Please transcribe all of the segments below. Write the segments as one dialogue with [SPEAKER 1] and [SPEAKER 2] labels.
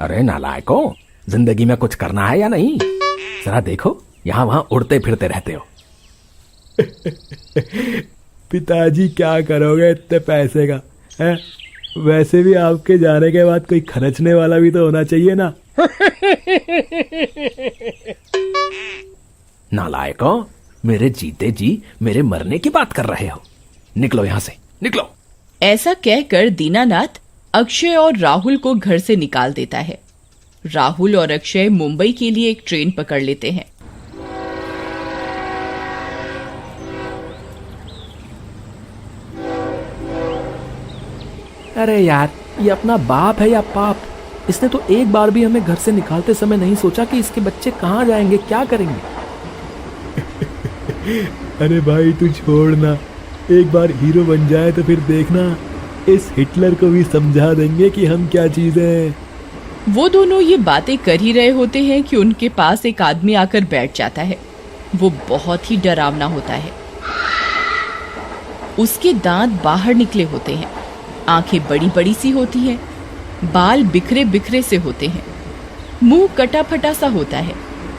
[SPEAKER 1] अरे नालायकों, जिंदगी में कुछ करना है या नहीं? जरा देखो, यहाँ वहाँ उड़ते फिरते रहते हो।
[SPEAKER 2] पिताजी क्या करोगे इतने पैसे का है? वैसे भी आपके जाने के बाद कोई खर्चने वाला भी तो होना चाहिए ना।
[SPEAKER 1] नालायकों, मेरे जीते जी मेरे मरने की बात कर रहे हो। निकलो यहाँ से, निकलो।
[SPEAKER 3] ऐसा कहकर दीनानाथ अक्षय और राहुल को घर से निकाल देता है। राहुल और अक्षय मुंबई के लिए एक ट्रेन पकड़ लेते हैं।
[SPEAKER 1] अरे यार, ये अपना बाप है या पाप? इसने तो एक बार भी हमें घर से निकालते समय नहीं सोचा कि इसके बच्चे कहाँ जाएंगे, क्या करेंगे।
[SPEAKER 2] अरे भाई तू छोड़ना, एक बार हीरो बन जाए तो फिर देखना, इस हिटलर को भी समझा देंगे कि हम क्या चीजें हैं।
[SPEAKER 3] वो दोनों ये बातें कर ही रहे होते हैं कि उनके पास एक आदमी आकर बैठ जाता है। वो बहुत ही डरावना होता है। उसके दांत बाहर निकले होते हैं, आंखें बड़ी बड़ी सी होती हैं, बाल बिखरे बिखरे से होते हैं, मुंह कटा फटा सा होता है।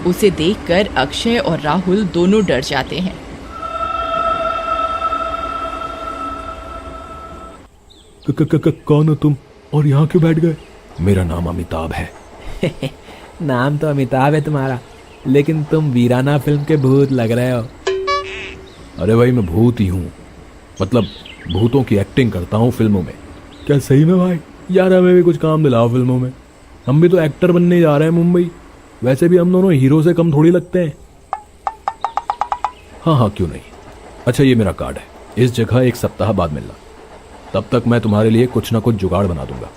[SPEAKER 3] उसे देखकर अक्षय और राहुल दोनों डर जाते हैं।
[SPEAKER 2] कौन हो तुम और यहाँ क्यों बैठ गए?
[SPEAKER 1] मेरा नाम अमिताभ है। नाम तो अमिताभ है तुम्हारा, लेकिन तुम वीराना फिल्म के भूत लग रहे हो। अरे भाई, मैं भूत ही हूँ, मतलब भूतों की एक्टिंग करता हूँ फिल्मों में।
[SPEAKER 2] क्या सही में भाई? यार हमें भी कुछ काम दिलाओ फिल्मों में, हम भी तो एक्टर बनने जा रहे हैं मुंबई। वैसे भी हम दोनों हीरो से कम थोड़ी लगते हैं।
[SPEAKER 1] हाँ हाँ, क्यों नहीं। अच्छा, ये मेरा कार्ड है, इस जगह एक सप्ताह बाद मिलना, तब तक मैं तुम्हारे लिए कुछ ना कुछ जुगाड़ बना दूंगा।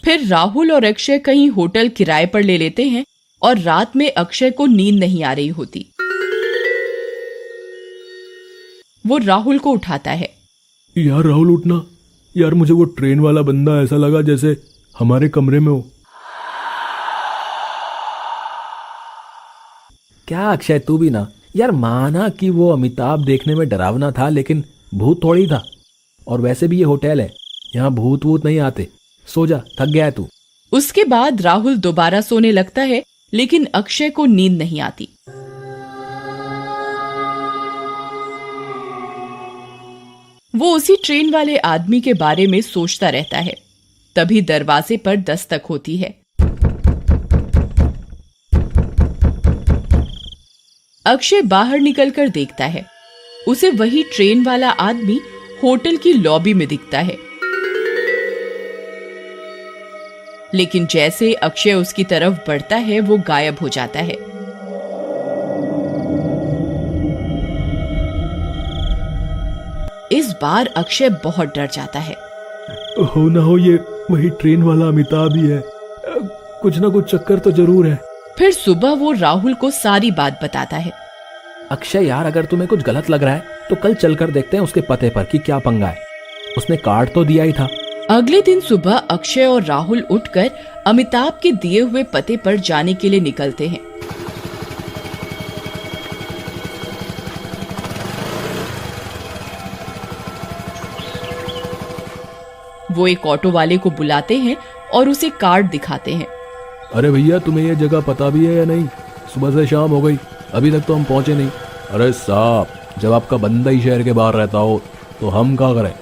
[SPEAKER 3] फिर राहुल और अक्षय कहीं होटल किराए पर ले लेते हैं और रात में अक्षय को नींद नहीं आ रही होती। वो राहुल को उठाता है।
[SPEAKER 2] यार राहुल उठना, यार मुझे वो ट्रेन वाला बंदा ऐसा लगा जैसे हमारे कमरे में हो।
[SPEAKER 1] क्या अक्षय, तू भी ना यार, माना कि वो अमिताभ देखने में डरावना था, लेकिन भूत थोड़ी था। और वैसे भी ये होटल है, यहाँ भूत वूत नहीं आते। सो जा, थक गया है तू।
[SPEAKER 3] उसके बाद राहुल दोबारा सोने लगता है, लेकिन अक्षय को नींद नहीं आती। वो उसी ट्रेन वाले आदमी के बारे में सोचता रहता है। तभी दरवाजे पर दस्तक होती है। अक्षय बाहर निकलकर देखता है, उसे वही ट्रेन वाला आदमी होटल की लॉबी में दिखता है। लेकिन जैसे अक्षय उसकी तरफ बढ़ता है, वो गायब हो जाता है। इस बार अक्षय बहुत डर जाता है।
[SPEAKER 2] हो ना हो ये वही ट्रेन वाला अमिताभ ही है, कुछ ना कुछ चक्कर तो जरूर है।
[SPEAKER 3] फिर सुबह वो राहुल को सारी बात बताता है।
[SPEAKER 1] अक्षय यार, अगर तुम्हें कुछ गलत लग रहा है तो कल चलकर देखते हैं उसके पते पर कि क्या पंगा है। उसने कार्ड तो दिया ही था।
[SPEAKER 3] अगले दिन सुबह अक्षय और राहुल उठकर अमिताभ के दिए हुए पते पर जाने के लिए निकलते हैं। वो एक ऑटो वाले को बुलाते हैं और उसे कार्ड दिखाते हैं।
[SPEAKER 2] अरे भैया, तुम्हें ये जगह पता भी है या नहीं? सुबह से शाम हो गई, अभी तक तो हम पहुंचे नहीं।
[SPEAKER 1] अरे साहब, जब आपका बंदा ही शहर के बाहर रहता हो तो हम क्या करें?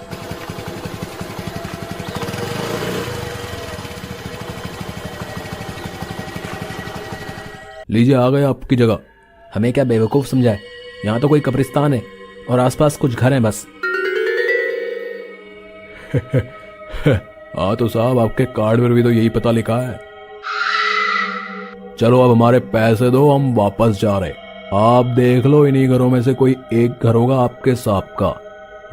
[SPEAKER 1] लीजिए, आ गए आपकी जगह। हमें क्या बेवकूफ समझा है? यहाँ तो कोई कब्रिस्तान है और आसपास कुछ घर हैं बस।
[SPEAKER 2] हाँ तो साहब, आपके कार्ड पर भी तो यही पता लिखा है। चलो अब हमारे पैसे दो, हम वापस जा रहे। आप देख लो, इन्हीं घरों में से कोई एक घर होगा आपके सांप का,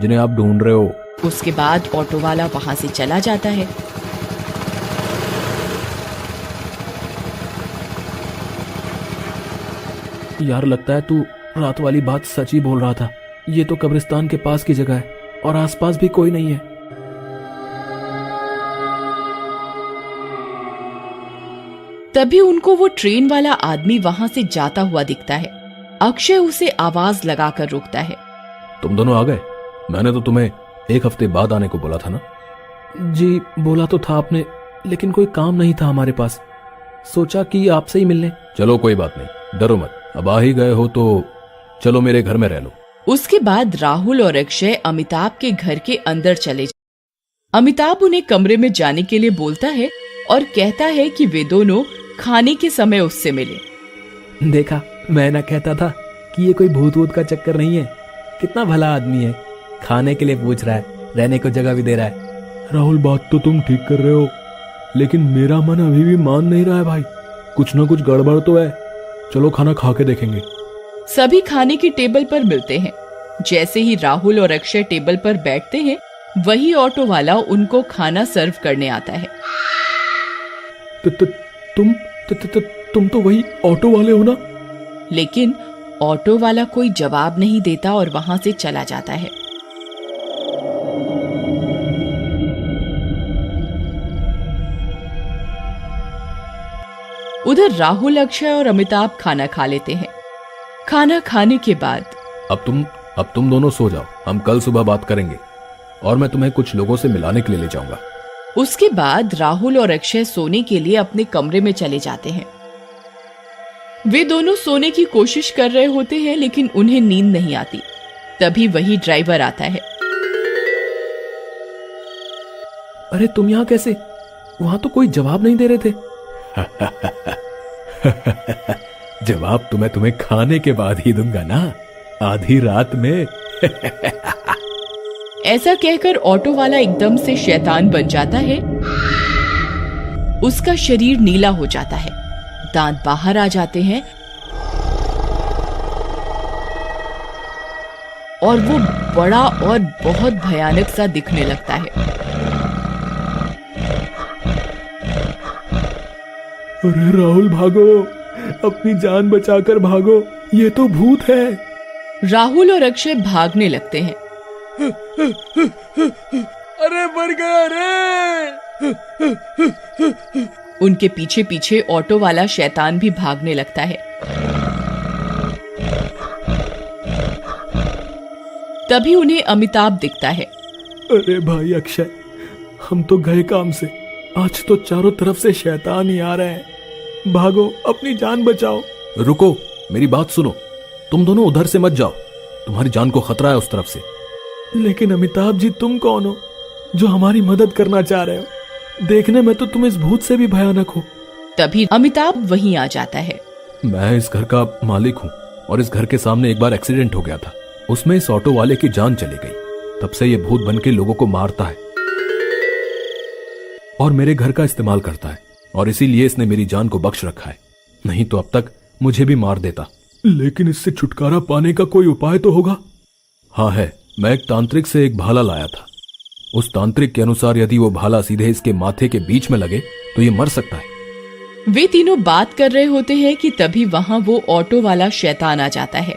[SPEAKER 2] जिन्हें आप ढूंढ रहे हो।
[SPEAKER 3] उसके बाद ऑटो वाला वहां से चला जाता है।
[SPEAKER 1] यार, लगता है तू रात वाली बात सच ही बोल रहा था। ये तो कब्रिस्तान के पास की जगह है और आसपास भी कोई नहीं है।
[SPEAKER 3] तभी उनको वो ट्रेन वाला आदमी वहां से जाता हुआ दिखता है। अक्षय उसे आवाज लगाकर रोकता है।
[SPEAKER 1] तुम दोनों आ गए? मैंने तो तुम्हें एक हफ्ते बाद आने को बोला था ना।
[SPEAKER 2] जी बोला तो था आपने, लेकिन कोई काम नहीं था हमारे पास, सोचा कि आपसे ही मिलने।
[SPEAKER 1] चलो कोई बात नहीं, डरो मत, अब आ ही गए हो तो चलो मेरे घर में रह लो।
[SPEAKER 3] उसके बाद राहुल और अक्षय अमिताभ के घर के अंदर चले जाते। अमिताभ उन्हें कमरे में जाने के लिए बोलता है और कहता है कि वे दोनों खाने के समय उससे मिले।
[SPEAKER 2] देखा, मैं ना कहता था कि ये कोई भूत वूत का चक्कर नहीं है। कितना भला आदमी है, खाने के लिए पूछ रहा है, रहने को जगह भी दे रहा है। राहुल बात तो तुम ठीक कर रहे हो, लेकिन मेरा मन अभी भी मान नहीं रहा है भाई। कुछ ना कुछ गड़बड़ तो है। चलो खाना खा के देखेंगे।
[SPEAKER 3] सभी खाने की टेबल पर मिलते हैं। जैसे ही राहुल और अक्षय टेबल पर बैठते हैं, वही ऑटो वाला उनको खाना सर्व करने आता है।
[SPEAKER 2] तुम तो वही ऑटो वाले हो ना?
[SPEAKER 3] लेकिन ऑटो वाला कोई जवाब नहीं देता और वहां से चला जाता है। उधर राहुल, अक्षय और अमिताभ खाना खा लेते हैं। खाना खाने के बाद
[SPEAKER 1] अब तुम दोनों सो जाओ, हम कल सुबह बात करेंगे और मैं तुम्हें कुछ लोगों से मिलाने के लिए ले जाऊंगा।
[SPEAKER 3] उसके बाद राहुल और अक्षय सोने के लिए अपने कमरे में चले जाते हैं। वे दोनों सोने की कोशिश कर रहे होते हैं, लेकिन उन्हें नींद नहीं आती। तभी वही ड्राइवर आता है।
[SPEAKER 2] अरे तुम यहाँ कैसे? वहां तो कोई जवाब नहीं दे रहे थे।
[SPEAKER 1] जवाब तो मैं तुम्हें खाने के बाद ही दूंगा ना, आधी रात में।
[SPEAKER 3] ऐसा कहकर ऑटो वाला एकदम से शैतान बन जाता है। उसका शरीर नीला हो जाता है, दांत बाहर आ जाते हैं और वो बड़ा और बहुत भयानक सा दिखने लगता है।
[SPEAKER 2] अरे राहुल भागो, अपनी जान बचाकर भागो, ये तो भूत है।
[SPEAKER 3] राहुल और अक्षय भागने लगते हैं।
[SPEAKER 2] अरे मर गया रे।
[SPEAKER 3] उनके पीछे पीछे ऑटो वाला शैतान भी भागने लगता है। तभी उन्हें अमिताभ दिखता है।
[SPEAKER 2] अरे भाई अक्षय, हम तो गए काम से, आज तो चारों तरफ से शैतान ही आ रहे हैं। भागो, अपनी जान बचाओ।
[SPEAKER 1] रुको, मेरी बात सुनो, तुम दोनों उधर से मत जाओ, तुम्हारी जान को खतरा है उस तरफ से।
[SPEAKER 2] लेकिन अमिताभ जी, तुम कौन हो जो हमारी मदद करना चाह रहे हो? देखने में तो तुम इस भूत से भी भयानक हो।
[SPEAKER 3] तभी अमिताभ वहीं आ जाता है।
[SPEAKER 1] मैं इस घर का मालिक हूँ और इस घर के सामने एक बार एक्सीडेंट हो गया था, उसमें इस ऑटो वाले की जान चली गई। तब से ये भूत बन के लोगों को मारता है और मेरे घर का इस्तेमाल करता है, और इसीलिए इसने मेरी जान को बख्श रखा है, नहीं तो अब तक मुझे भी मार देता।
[SPEAKER 2] लेकिन इससे छुटकारा पाने का कोई उपाय तो होगा?
[SPEAKER 1] हाँ है, मैं एक तांत्रिक से एक भाला लाया था। उस तांत्रिक के अनुसार यदि वो भाला सीधे इसके माथे के बीच में लगे तो ये मर सकता है।
[SPEAKER 3] वे तीनों बात कर रहे होते हैं कि तभी वहां वो ऑटो वाला शैतान आ जाता है।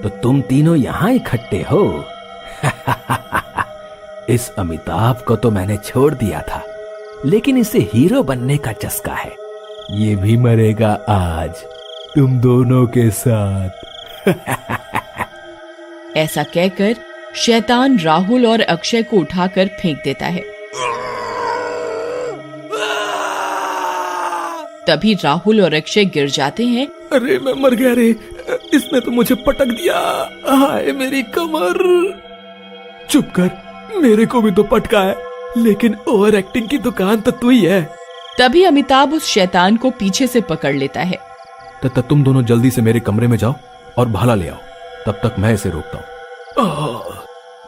[SPEAKER 1] तो तुम तीनों यहाँ इकट्ठे हो? इस अमिताभ को तो मैंने छोड़ दिया था, लेकिन इसे हीरो बनने का चस्का है। ये भी मरेगा आज तुम दोनों के साथ।
[SPEAKER 3] ऐसा कहकर शैतान राहुल और अक्षय को उठाकर फेंक देता है। तभी राहुल और अक्षय गिर जाते हैं।
[SPEAKER 2] अरे मैं मर गया रे, इसने तो मुझे पटक दिया। हाय मेरी कमर। चुप कर, मेरे को भी तो पटका है, लेकिन ओवर एक्टिंग की दुकान तो तू ही है।
[SPEAKER 3] तभी अमिताभ उस शैतान को पीछे से पकड़ लेता है।
[SPEAKER 1] तब तुम दोनों जल्दी से मेरे कमरे में जाओ और भाला ले आओ, तब तक मैं इसे रोकता हूँ।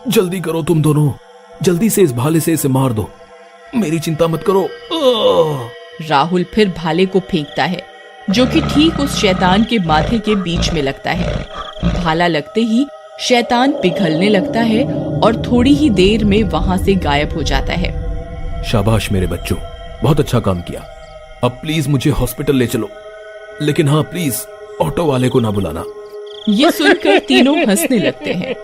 [SPEAKER 2] जल्दी करो तुम दोनों, जल्दी से इस भाले से इसे मार दो, मेरी चिंता मत करो।
[SPEAKER 3] राहुल फिर भाले को फेंकता है, जो कि ठीक उस शैतान के माथे के बीच में लगता है। भाला लगते ही शैतान पिघलने लगता है और थोड़ी ही देर में वहां से गायब हो जाता है।
[SPEAKER 1] शाबाश मेरे बच्चों, बहुत अच्छा काम किया। अब प्लीज मुझे हॉस्पिटल ले चलो, लेकिन हाँ प्लीज ऑटो वाले को ना बुलाना।
[SPEAKER 3] ये सुनकर तीनों हंसने लगते हैं।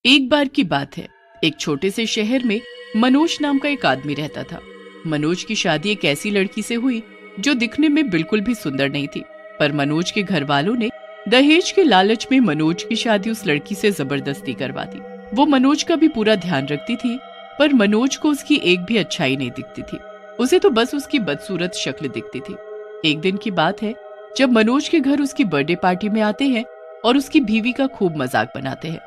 [SPEAKER 3] एक बार की बात है, एक छोटे से शहर में मनोज नाम का एक आदमी रहता था। मनोज की शादी एक ऐसी लड़की से हुई जो दिखने में बिल्कुल भी सुंदर नहीं थी, पर मनोज के घर वालों ने दहेज के लालच में मनोज की शादी उस लड़की से जबरदस्ती करवा दी। वो मनोज का भी पूरा ध्यान रखती थी, पर मनोज को उसकी एक भी अच्छाई नहीं दिखती थी। उसे तो बस उसकी बदसूरत शक्ल दिखती थी। एक दिन की बात है जब मनोज के घर उसकी बर्थडे पार्टी में आते हैं और उसकी बीवी का खूब मजाक बनाते हैं।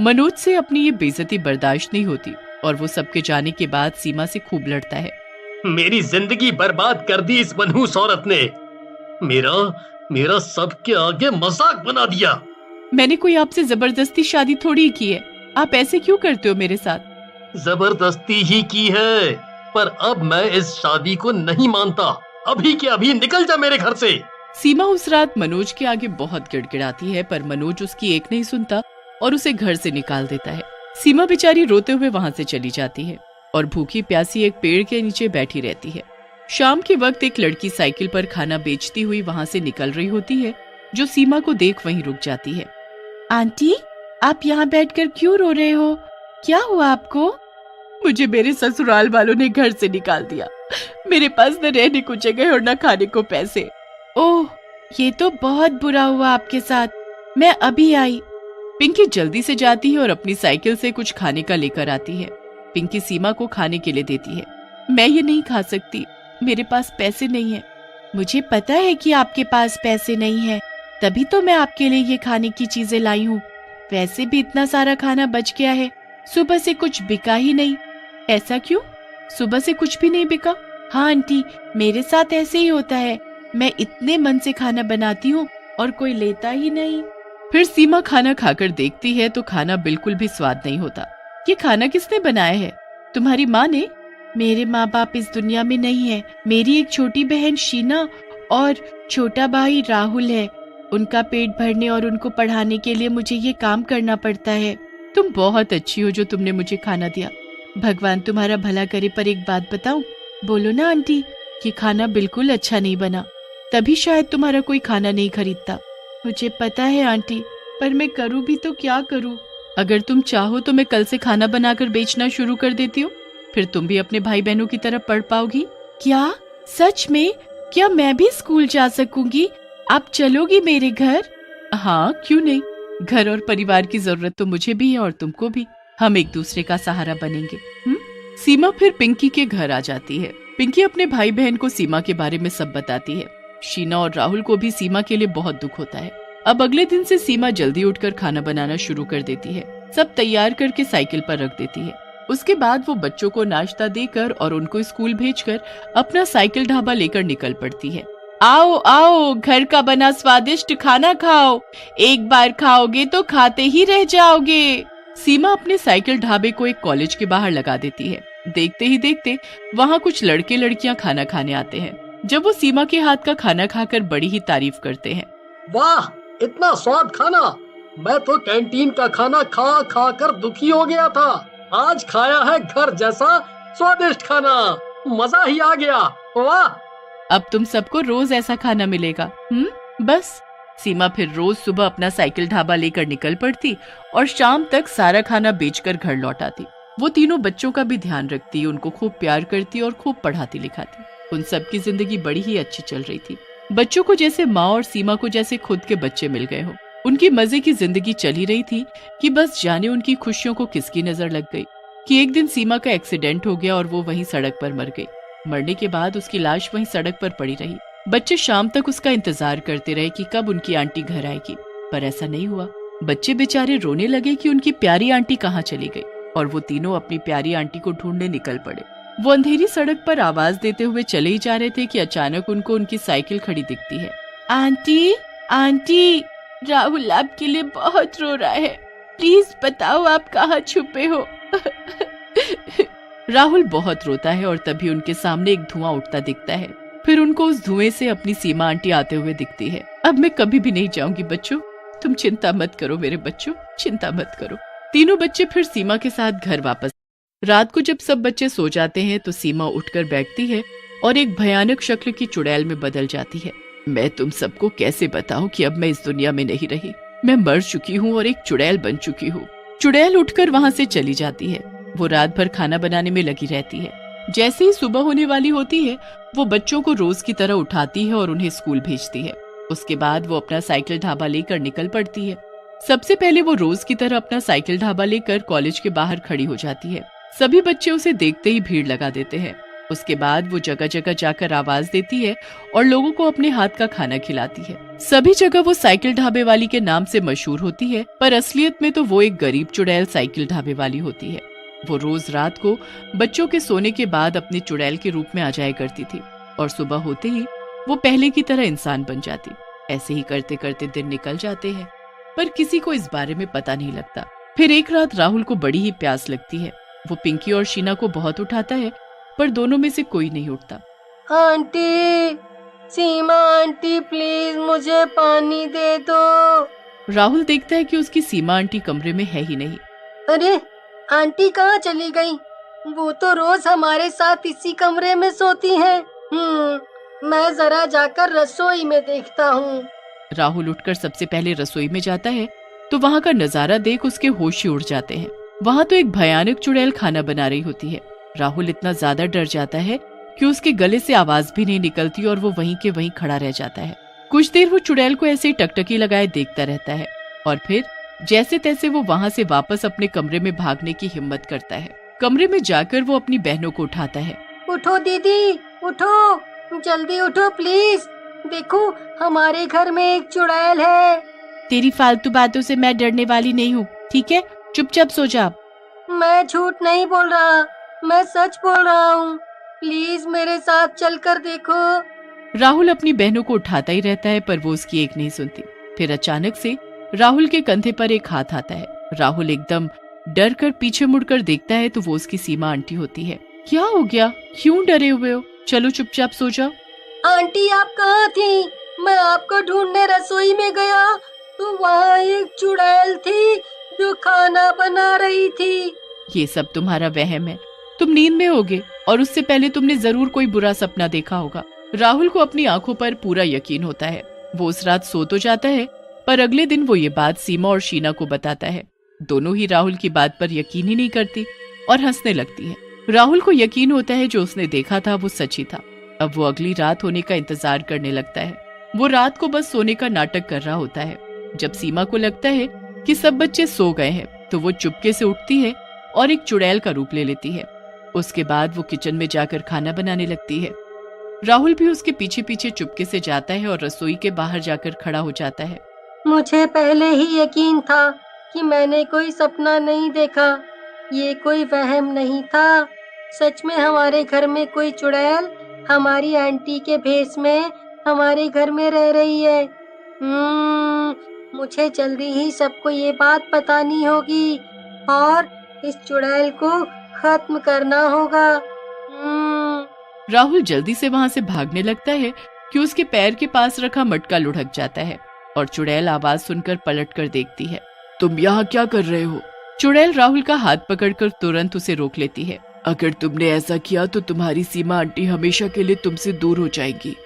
[SPEAKER 3] मनोज से अपनी ये बेइज्जती बर्दाश्त नहीं होती और वो सबके जाने के बाद सीमा से खूब लड़ता है।
[SPEAKER 4] मेरी जिंदगी बर्बाद कर दी इस मनहूस औरत ने। मेरा सबके आगे मजाक बना दिया।
[SPEAKER 3] मैंने कोई आपसे जबरदस्ती शादी थोड़ी की है, आप ऐसे क्यों करते हो मेरे साथ?
[SPEAKER 4] जबरदस्ती ही की है, पर अब मैं इस शादी को नहीं मानता। अभी के अभी निकल जा मेरे घर से।
[SPEAKER 3] सीमा उस रात मनोज के आगे बहुत गिड़गिड़ाती है, पर मनोज उसकी एक नहीं सुनता और उसे घर से निकाल देता है। सीमा बेचारी रोते हुए वहां से चली जाती है और भूखी प्यासी एक पेड़ के नीचे बैठी रहती है। शाम के वक्त एक लड़की साइकिल पर खाना बेचती हुई वहां से निकल रही होती है, जो सीमा को देख वहीं रुक जाती है। आंटी, आप यहाँ बैठकर क्यों रो रहे हो? क्या हुआ आपको? मुझे मेरे ससुराल वालों ने घर से निकाल दिया। मेरे पास न रहने को जगह और न खाने को पैसे। ओह, ये तो बहुत बुरा हुआ आपके साथ। मैं अभी आई। पिंकी जल्दी से जाती है और अपनी साइकिल से कुछ खाने का लेकर आती है। पिंकी सीमा को खाने के लिए देती है। मैं ये नहीं खा सकती, मेरे पास पैसे नहीं है। मुझे पता है कि आपके पास पैसे नहीं है, तभी तो मैं आपके लिए ये खाने की चीजें लाई हूँ। वैसे भी इतना सारा खाना बच गया है, सुबह से कुछ बिका ही नहीं। ऐसा क्यों? सुबह से कुछ भी नहीं बिका? हाँ आंटी, मेरे साथ ऐसे ही होता है। मैं इतने मन से खाना बनाती हूँ और कोई लेता ही नहीं। फिर सीमा खाना खाकर देखती है तो खाना बिल्कुल भी स्वाद नहीं होता। ये खाना किसने बनाया है? तुम्हारी माँ ने? मेरे माँ बाप इस दुनिया में नहीं है। मेरी एक छोटी बहन शीना और छोटा भाई राहुल है। उनका पेट भरने और उनको पढ़ाने के लिए मुझे ये काम करना पड़ता है। तुम बहुत अच्छी हो जो तुमने मुझे खाना दिया। भगवान तुम्हारा भला करे, पर एक बात बताऊं? बोलो ना आंटी, कि खाना बिल्कुल अच्छा नहीं बना, तभी शायद तुम्हारा कोई खाना नहीं खरीदता। मुझे पता है आंटी, पर मैं करूँ भी तो क्या करूँ? अगर तुम चाहो तो मैं कल से खाना बनाकर बेचना शुरू कर देती हूँ, फिर तुम भी अपने भाई बहनों की तरह पढ़ पाओगी। क्या? सच में? क्या मैं भी स्कूल जा सकूंगी? आप चलोगी मेरे घर? हाँ, क्यों नहीं। घर और परिवार की जरूरत तो मुझे भी है और तुमको भी। हम एक दूसरे का सहारा बनेंगे। सीमा फिर पिंकी के घर आ जाती है। पिंकी अपने भाई बहन को सीमा के बारे में सब बताती है। शीना और राहुल को भी सीमा के लिए बहुत दुख होता है। अब अगले दिन से सीमा जल्दी उठकर खाना बनाना शुरू कर देती है। सब तैयार करके साइकिल पर रख देती है। उसके बाद वो बच्चों को नाश्ता देकर और उनको स्कूल भेजकर अपना साइकिल ढाबा लेकर निकल पड़ती है। आओ आओ, घर का बना स्वादिष्ट खाना खाओ। एक बार खाओगे तो खाते ही रह जाओगे। सीमा अपने साइकिल ढाबे को एक कॉलेज के बाहर लगा देती है। देखते ही देखते वहाँ कुछ लड़के लड़कियाँ खाना खाने आते हैं। जब वो सीमा के हाथ का खाना खाकर बड़ी ही तारीफ करते हैं।
[SPEAKER 4] वाह, इतना स्वाद खाना! मैं तो कैंटीन का खाना खा खा कर दुखी हो गया था। आज खाया है घर जैसा स्वादिष्ट खाना। मजा ही आ गया। वाह!
[SPEAKER 3] अब तुम सबको रोज ऐसा खाना मिलेगा। बस। सीमा फिर रोज सुबह अपना साइकिल ढाबा लेकर निकल पड़ती और शाम तक सारा खाना बेचकर घर लौट आती। वो तीनों बच्चों का भी ध्यान रखती, उनको खूब प्यार करती और खूब पढ़ाती लिखाती। उन सबकी जिंदगी बड़ी ही अच्छी चल रही थी। बच्चों को जैसे माँ और सीमा को जैसे खुद के बच्चे मिल गए हो। उनकी मजे की जिंदगी चली रही थी कि बस जाने उनकी खुशियों को किसकी नजर लग गई कि एक दिन सीमा का एक्सीडेंट हो गया और वो वहीं सड़क पर मर गई। मरने के बाद उसकी लाश वहीं सड़क पर पड़ी रही। बच्चे शाम तक उसका इंतजार करते रहे कि कब उनकी आंटी घर आएगी, पर ऐसा नहीं हुआ। बच्चे बेचारे रोने लगे कि उनकी प्यारी आंटी कहाँ चली गई और वो तीनों अपनी प्यारी आंटी को ढूंढने निकल पड़े। वो अंधेरी सड़क पर आवाज देते हुए चले ही जा रहे थे कि अचानक उनको उनकी साइकिल खड़ी दिखती है। आंटी, आंटी, राहुल आपके लिए बहुत रो रहा है। प्लीज बताओ आप कहाँ छुपे हो। राहुल बहुत रोता है और तभी उनके सामने एक धुआं उठता दिखता है। फिर उनको उस धुएं से अपनी सीमा आंटी आते हुए दिखती है। अब मैं कभी भी नहीं जाऊंगी बच्चों, तुम चिंता मत करो मेरे बच्चों, चिंता मत करो। तीनों बच्चे फिर सीमा के साथ घर वापस। रात को जब सब बच्चे सो जाते हैं तो सीमा उठकर बैठती है और एक भयानक शक्ल की चुड़ैल में बदल जाती है। मैं तुम सबको कैसे बताऊं कि अब मैं इस दुनिया में नहीं रही। मैं मर चुकी हूँ और एक चुड़ैल बन चुकी हूँ। चुड़ैल उठकर वहाँ से चली जाती है। वो रात भर खाना बनाने में लगी रहती है। जैसे ही सुबह होने वाली होती है वो बच्चों को रोज की तरह उठाती है और उन्हें स्कूल भेजती है। उसके बाद वो अपना साइकिल ढाबा लेकर निकल पड़ती है। सबसे पहले वो रोज की तरह अपना साइकिल ढाबा लेकर कॉलेज के बाहर खड़ी हो जाती है। सभी बच्चे उसे देखते ही भीड़ लगा देते हैं। उसके बाद वो जगह जगह जाकर आवाज देती है और लोगों को अपने हाथ का खाना खिलाती है। सभी जगह वो साइकिल ढाबे वाली के नाम से मशहूर होती है, पर असलियत में तो वो एक गरीब चुड़ैल साइकिल ढाबे वाली होती है। वो रोज रात को बच्चों के सोने के बाद अपने चुड़ैल के रूप में आ जाया करती थी और सुबह होते ही वो पहले की तरह इंसान बन जाती। ऐसे ही करते करते दिन निकल जाते हैं, पर किसी को इस बारे में पता नहीं लगता। फिर एक रात राहुल को बड़ी ही प्यास लगती है। वो पिंकी और शीना को बहुत उठाता है, पर दोनों में से कोई नहीं उठता।
[SPEAKER 5] आंटी, सीमा आंटी, प्लीज मुझे पानी दे दो।
[SPEAKER 3] राहुल देखता है कि उसकी सीमा आंटी कमरे में है ही नहीं।
[SPEAKER 5] अरे आंटी कहाँ चली गई? वो तो रोज हमारे साथ इसी कमरे में सोती हैं। मैं जरा जाकर रसोई में देखता हूँ।
[SPEAKER 3] राहुल उठकर सबसे पहले रसोई में जाता है तो वहाँ का नजारा देख उसके होश ही उड़ जाते हैं। वहाँ तो एक भयानक चुड़ैल खाना बना रही होती है। राहुल इतना ज्यादा डर जाता है कि उसके गले से आवाज भी नहीं निकलती और वो वहीं के वहीं खड़ा रह जाता है। कुछ देर वो चुड़ैल को ऐसे ही टकटकी लगाए देखता रहता है और फिर जैसे तैसे वो वहाँ से वापस अपने कमरे में भागने की हिम्मत करता है। कमरे में जाकर वो अपनी बहनों को उठाता है।
[SPEAKER 5] उठो दीदी, उठो, जल्दी उठो प्लीज। देखो हमारे घर में एक चुड़ैल है।
[SPEAKER 3] तेरी फालतू बातों से मैं डरने वाली नहीं हूँ, ठीक है? चुपचाप सो जा।
[SPEAKER 5] मैं झूठ नहीं बोल रहा, मैं सच बोल रहा हूँ। प्लीज मेरे साथ चलकर देखो।
[SPEAKER 3] राहुल अपनी बहनों को उठाता ही रहता है, पर वो उसकी एक नहीं सुनती। फिर अचानक से राहुल के कंधे पर एक हाथ आता है। राहुल एकदम डर कर पीछे मुड़कर देखता है तो वो उसकी सीमा आंटी होती है। क्या हो गया? क्यों डरे हुए हो? चलो चुपचाप सो जाओ।
[SPEAKER 5] आंटी आप कहाँ थी? मैं आपको ढूंढने रसोई में गया तो वहाँ एक चुड़ैल थी जो खाना बना रही थी।
[SPEAKER 3] ये सब तुम्हारा वहम है। तुम नींद में होगे और उससे पहले तुमने जरूर कोई बुरा सपना देखा होगा। राहुल को अपनी आंखों पर पूरा यकीन होता है। वो उस रात सो तो जाता है, पर अगले दिन वो ये बात सीमा और शीना को बताता है। दोनों ही राहुल की बात पर यकीन ही नहीं करती और हंसने लगती हैं। राहुल को यकीन होता है जो उसने देखा था वो सच ही था। अब वो अगली रात होने का इंतजार करने लगता है। वो रात को बस सोने का नाटक कर रहा होता है। जब सीमा को लगता है कि सब बच्चे सो गए हैं तो वो चुपके से उठती है और एक चुड़ैल का रूप ले लेती है। उसके बाद वो किचन में जाकर खाना बनाने लगती है। राहुल भी उसके पीछे पीछे चुपके से जाता है और रसोई के बाहर जाकर खड़ा हो जाता है।
[SPEAKER 5] मुझे पहले ही यकीन था कि मैंने कोई सपना नहीं देखा। ये कोई वहम नहीं था। सच में हमारे घर में कोई चुड़ैल हमारी आंटी के भेष में हमारे घर में रह रही है। मुझे जल्दी ही सबको ये बात बतानी होगी और इस चुड़ैल को खत्म करना होगा।
[SPEAKER 3] राहुल जल्दी से वहाँ से भागने लगता है कि उसके पैर के पास रखा मटका लुढ़क जाता है और चुड़ैल आवाज सुनकर पलट कर देखती है। तुम यहाँ क्या कर रहे हो? चुड़ैल राहुल का हाथ पकड़कर तुरंत उसे रोक लेती है। अगर तुमने ऐसा किया तो तुम्हारी सीमा आंटी हमेशा के लिए तुमसे दूर हो जाएंगी।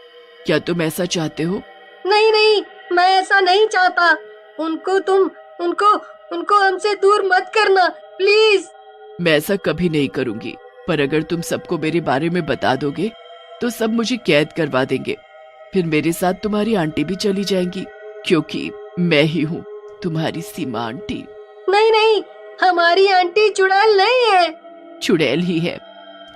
[SPEAKER 3] क्या तुम ऐसा चाहते हो?
[SPEAKER 5] नहीं नहीं, मैं ऐसा नहीं चाहता। उनको हमसे दूर मत करना प्लीज।
[SPEAKER 3] मैं ऐसा कभी नहीं करूंगी, पर अगर तुम सबको मेरे बारे में बता दोगे तो सब मुझे कैद करवा देंगे। फिर मेरे साथ तुम्हारी आंटी भी चली जाएंगी, क्योंकि मैं ही हूँ तुम्हारी सीमा आंटी।
[SPEAKER 5] नहीं नहीं, हमारी आंटी चुड़ैल नहीं है।
[SPEAKER 3] चुड़ैल ही है,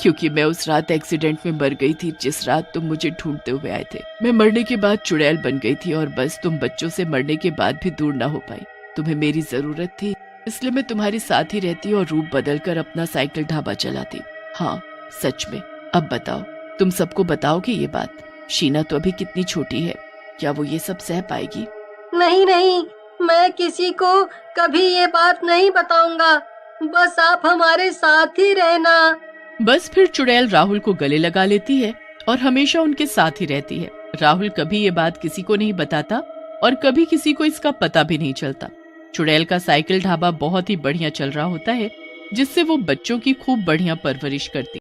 [SPEAKER 3] क्योंकि मैं उस रात एक्सीडेंट में मर गई थी जिस रात तुम मुझे ढूंढते हुए आए थे। मैं मरने के बाद चुड़ैल बन गई थी और बस तुम बच्चों से मरने के बाद भी दूर ना हो पाई। तुम्हें मेरी जरूरत थी, इसलिए मैं तुम्हारे साथ ही रहती और रूप बदलकर अपना साइकिल ढाबा चलाती। हाँ सच में। अब बताओ, तुम सबको बताओगे ये बात? शीना तो अभी कितनी छोटी है, क्या वो ये सब सह पाएगी?
[SPEAKER 5] नहीं नहीं, मैं किसी को कभी ये बात नहीं बताऊंगा। बस आप हमारे साथ ही रहना।
[SPEAKER 3] बस फिर चुड़ैल राहुल को गले लगा लेती है और हमेशा उनके साथ ही रहती है। राहुल कभी ये बात किसी को नहीं बताता और कभी किसी को इसका पता भी नहीं चलता। चुड़ैल का साइकिल ढाबा बहुत ही बढ़िया चल रहा होता है, जिससे वो बच्चों की खूब बढ़िया परवरिश करती।